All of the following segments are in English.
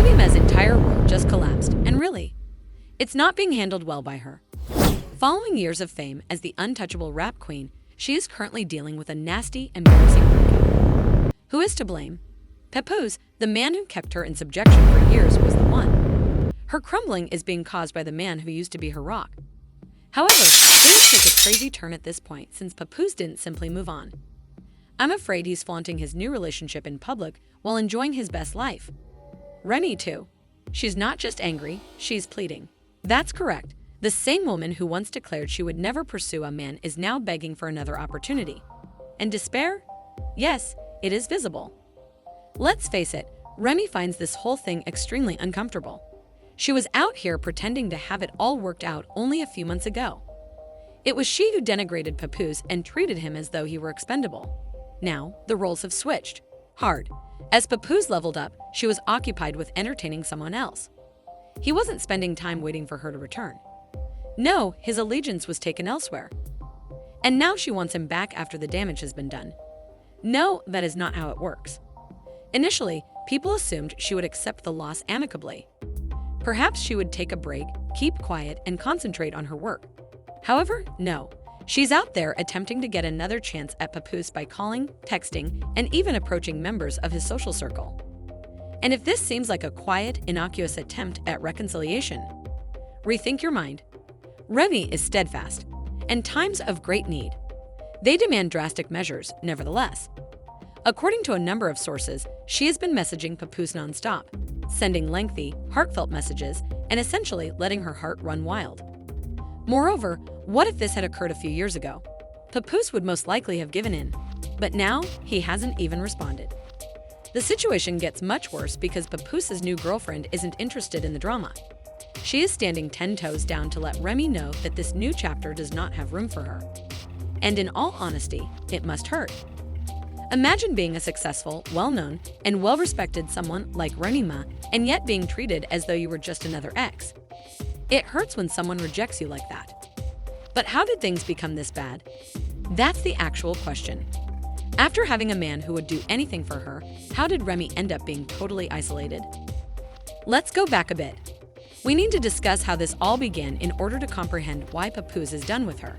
Remy Ma's entire world just collapsed, and really, it's not being handled well by her. Following years of fame as the untouchable rap queen, she is currently dealing with a nasty, embarrassing breakup. Who is to blame? Papoose, the man who kept her in subjection for years, was the one. Her crumbling is being caused by the man who used to be her rock. However, things take a crazy turn at this point since Papoose didn't simply move on. I'm afraid he's flaunting his new relationship in public while enjoying his best life. Remy, too. She's not just angry, she's pleading. That's correct. The same woman who once declared she would never pursue a man is now begging for another opportunity. And despair? Yes, it is visible. Let's face it, Remy finds this whole thing extremely uncomfortable. She was out here pretending to have it all worked out only a few months ago. It was she who denigrated Papoose and treated him as though he were expendable. Now, the roles have switched. Hard. As Papoose leveled up, she was occupied with entertaining someone else. He wasn't spending time waiting for her to return. No, his allegiance was taken elsewhere. And now she wants him back after the damage has been done. No, that is not how it works. Initially, people assumed she would accept the loss amicably. Perhaps she would take a break, keep quiet, and concentrate on her work. However, no. She's out there attempting to get another chance at Papoose by calling, texting, and even approaching members of his social circle. And if this seems like a quiet, innocuous attempt at reconciliation, rethink your mind. Remy is steadfast, and times of great need. They demand drastic measures, nevertheless. According to a number of sources, she has been messaging Papoose nonstop, sending lengthy, heartfelt messages, and essentially letting her heart run wild. Moreover, what if this had occurred a few years ago? Papoose would most likely have given in, but now he hasn't even responded. The situation gets much worse because Papoose's new girlfriend isn't interested in the drama. She is standing 10 toes down to let Remy know that this new chapter does not have room for her. And in all honesty, it must hurt. Imagine being a successful, well-known, and well-respected someone like Remy Ma and yet being treated as though you were just another ex. It hurts when someone rejects you like that. But how did things become this bad? That's the actual question. After having a man who would do anything for her, how did Remy end up being totally isolated? Let's go back a bit. We need to discuss how this all began in order to comprehend why Papoose is done with her.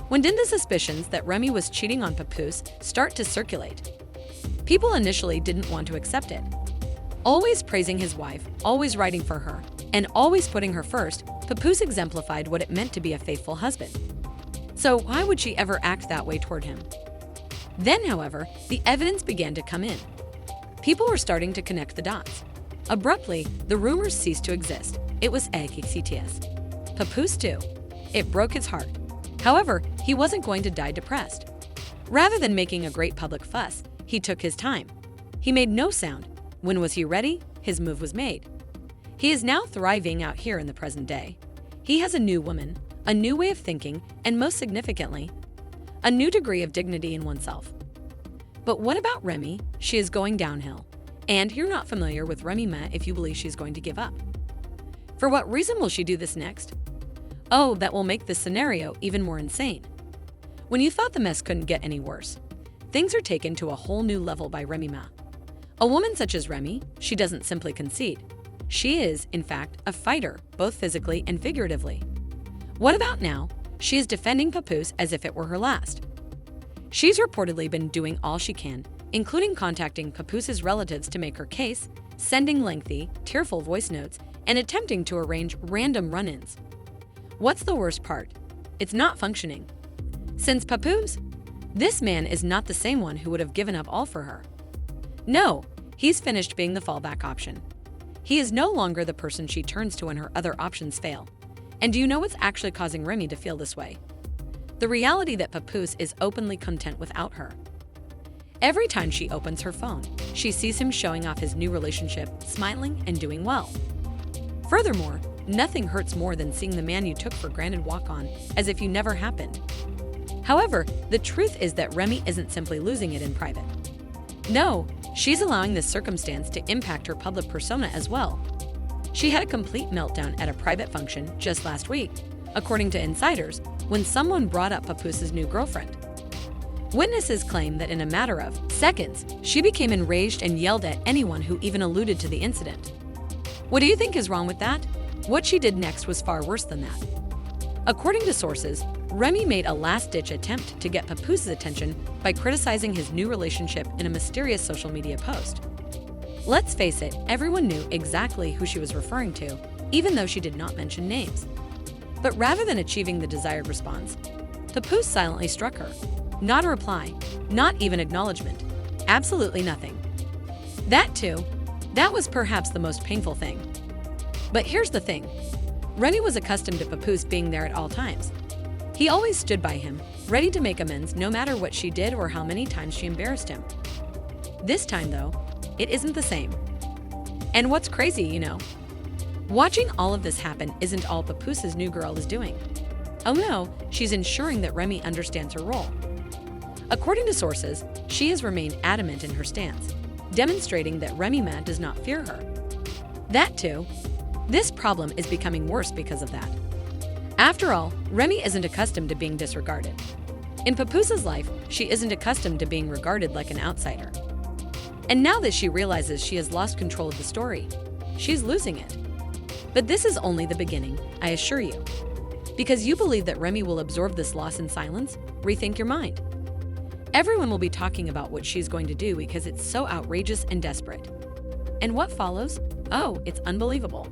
When did the suspicions that Remy was cheating on Papoose start to circulate? People initially didn't want to accept it. Always praising his wife, always writing for her, and always putting her first, Papoose exemplified what it meant to be a faithful husband. So why would she ever act that way toward him? Then, however, the evidence began to come in. People were starting to connect the dots. Abruptly, the rumors ceased to exist. It was BEGS. Papoose too. It broke his heart. However, he wasn't going to die depressed. Rather than making a great public fuss, he took his time. He made no sound. When was he ready? His move was made. He is now thriving out here in the present day. He has a new woman, a new way of thinking, and most significantly, a new degree of dignity in oneself. But what about Remy? She is going downhill. And you're not familiar with Remy Ma if you believe she's going to give up. For what reason will she do this next? Oh, that will make this scenario even more insane. When you thought the mess couldn't get any worse, things are taken to a whole new level by Remy Ma. A woman such as Remy, she doesn't simply concede. She is, in fact, a fighter, both physically and figuratively. What about now? She is defending Papoose as if it were her last. She's reportedly been doing all she can, including contacting Papoose's relatives to make her case, sending lengthy, tearful voice notes, and attempting to arrange random run-ins. What's the worst part? It's not functioning. Since Papoose, this man is not the same one who would have given up all for her. No, he's finished being the fallback option. He is no longer the person she turns to when her other options fail. And do you know what's actually causing Remy to feel this way? The reality that Papoose is openly content without her. Every time she opens her phone, she sees him showing off his new relationship, smiling and doing well. Furthermore, nothing hurts more than seeing the man you took for granted walk on as if you never happened. However, the truth is that Remy isn't simply losing it in private. No, she's allowing this circumstance to impact her public persona as well. She had a complete meltdown at a private function just last week, according to insiders, when someone brought up Papoose's new girlfriend. Witnesses claim that in a matter of seconds, she became enraged and yelled at anyone who even alluded to the incident. What do you think is wrong with that? What she did next was far worse than that. According to sources, Remy made a last-ditch attempt to get Papoose's attention by criticizing his new relationship in a mysterious social media post. Let's face it, everyone knew exactly who she was referring to, even though she did not mention names. But rather than achieving the desired response, Papoose silently struck her. Not a reply, not even acknowledgement, absolutely nothing. That was perhaps the most painful thing. But here's the thing. Remy was accustomed to Papoose being there at all times. He always stood by him, ready to make amends no matter what she did or how many times she embarrassed him. This time, though, it isn't the same. And what's crazy, watching all of this happen isn't all Papoose's new girl is doing. Oh no, she's ensuring that Remy understands her role. According to sources, she has remained adamant in her stance, demonstrating that Remy Ma does not fear her. This problem is becoming worse because of that. After all, Remy isn't accustomed to being disregarded. In Papoose's life, she isn't accustomed to being regarded like an outsider. And now that she realizes she has lost control of the story, she's losing it. But this is only the beginning, I assure you. Because you believe that Remy will absorb this loss in silence, rethink your mind. Everyone will be talking about what she's going to do because it's so outrageous and desperate. And what follows? Oh, it's unbelievable.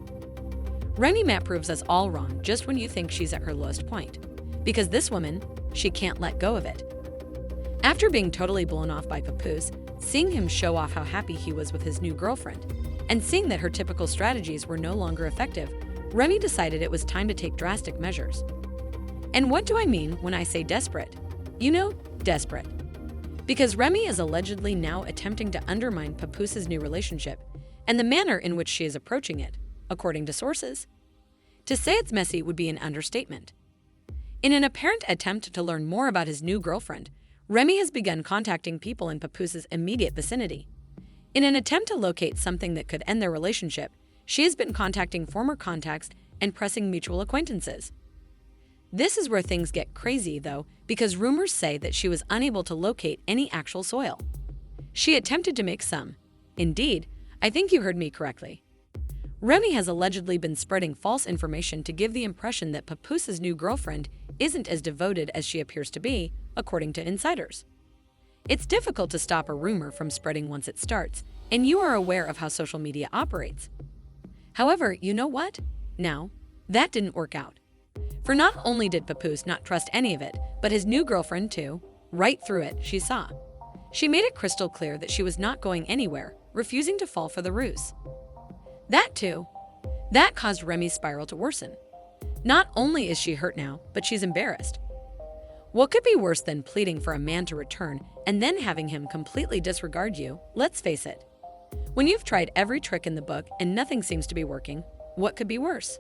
Remy Ma proves us all wrong just when you think she's at her lowest point. Because this woman, she can't let go of it. After being totally blown off by Papoose, seeing him show off how happy he was with his new girlfriend, and seeing that her typical strategies were no longer effective, Remy decided it was time to take drastic measures. And what do I mean when I say desperate? Desperate. Because Remy is allegedly now attempting to undermine Papoose's new relationship and the manner in which she is approaching it, according to sources. To say it's messy would be an understatement. In an apparent attempt to learn more about his new girlfriend, Remy has begun contacting people in Papoose's immediate vicinity. In an attempt to locate something that could end their relationship, she has been contacting former contacts and pressing mutual acquaintances. This is where things get crazy, though, because rumors say that she was unable to locate any actual soil. She attempted to make some. Indeed, I think you heard me correctly. Remy has allegedly been spreading false information to give the impression that Papoose's new girlfriend isn't as devoted as she appears to be, according to insiders. It's difficult to stop a rumor from spreading once it starts, and you are aware of how social media operates. However, you know what? Now, that didn't work out. For not only did Papoose not trust any of it, but his new girlfriend too, right through it, she saw. She made it crystal clear that she was not going anywhere, refusing to fall for the ruse. That caused Remy's spiral to worsen. Not only is she hurt now, but she's embarrassed. What could be worse than pleading for a man to return and then having him completely disregard you? Let's face it. When you've tried every trick in the book and nothing seems to be working, what could be worse?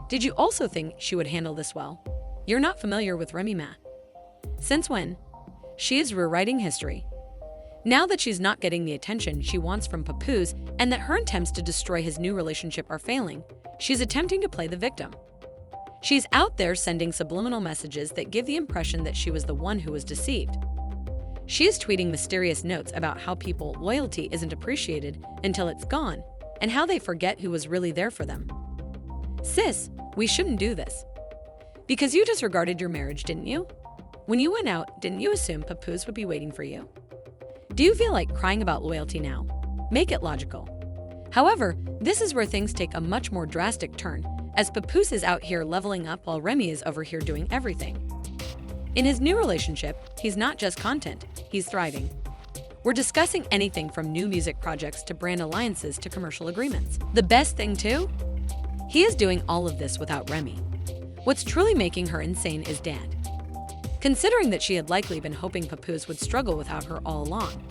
Did you also think she would handle this well? You're not familiar with Remy Ma. Since when? She is rewriting history. Now that she's not getting the attention she wants from Papoose and that her attempts to destroy his new relationship are failing, she's attempting to play the victim. She's out there sending subliminal messages that give the impression that she was the one who was deceived. She is tweeting mysterious notes about how people's loyalty isn't appreciated until it's gone and how they forget who was really there for them. Sis, we shouldn't do this. Because you disregarded your marriage, didn't you? When you went out, didn't you assume Papoose would be waiting for you? Do you feel like crying about loyalty now? Make it logical. However, this is where things take a much more drastic turn, as Papoose is out here leveling up while Remy is over here doing everything. In his new relationship, he's not just content, he's thriving. We're discussing anything from new music projects to brand alliances to commercial agreements. The best thing too? He is doing all of this without Remy. What's truly making her insane is Dad. Considering that she had likely been hoping Papoose would struggle without her all along.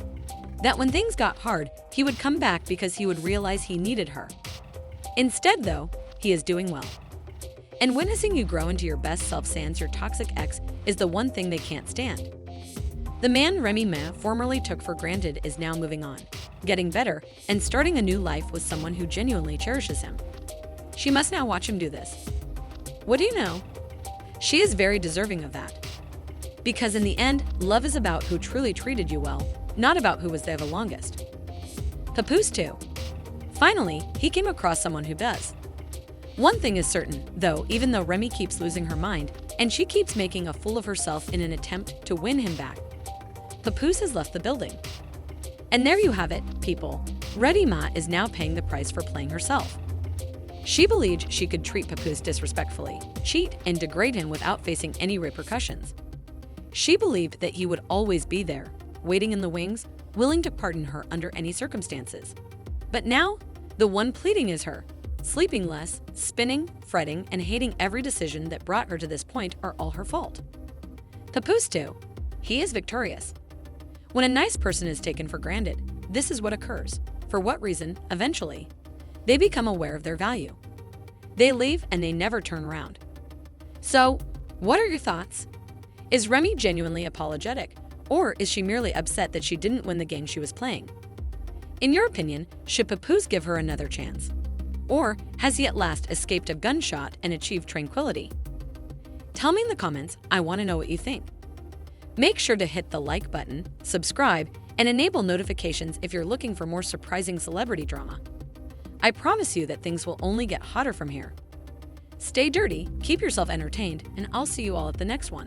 That when things got hard, he would come back because he would realize he needed her. Instead, though, he is doing well. And witnessing you grow into your best self sans your toxic ex is the one thing they can't stand. The man Remy Ma formerly took for granted is now moving on, getting better, and starting a new life with someone who genuinely cherishes him. She must now watch him do this. What do you know? She is very deserving of that. Because in the end, love is about who truly treated you well, not about who was there the longest. Papoose too. Finally, he came across someone who does. One thing is certain, though, even though Remy keeps losing her mind, and she keeps making a fool of herself in an attempt to win him back, Papoose has left the building. And there you have it, people. Remy Ma is now paying the price for playing herself. She believed she could treat Papoose disrespectfully, cheat, and degrade him without facing any repercussions. She believed that he would always be there, waiting in the wings, willing to pardon her under any circumstances. But now, the one pleading is her. Sleeping less, spinning, fretting, and hating every decision that brought her to this point are all her fault. Papoose too. He is victorious. When a nice person is taken for granted, this is what occurs. For what reason, eventually, they become aware of their value. They leave and they never turn around. So, what are your thoughts? Is Remy genuinely apologetic, or is she merely upset that she didn't win the game she was playing? In your opinion, should Papoose give her another chance? Or has he at last escaped a gunshot and achieved tranquility? Tell me in the comments, I want to know what you think. Make sure to hit the like button, subscribe, and enable notifications if you're looking for more surprising celebrity drama. I promise you that things will only get hotter from here. Stay dirty, keep yourself entertained, and I'll see you all at the next one.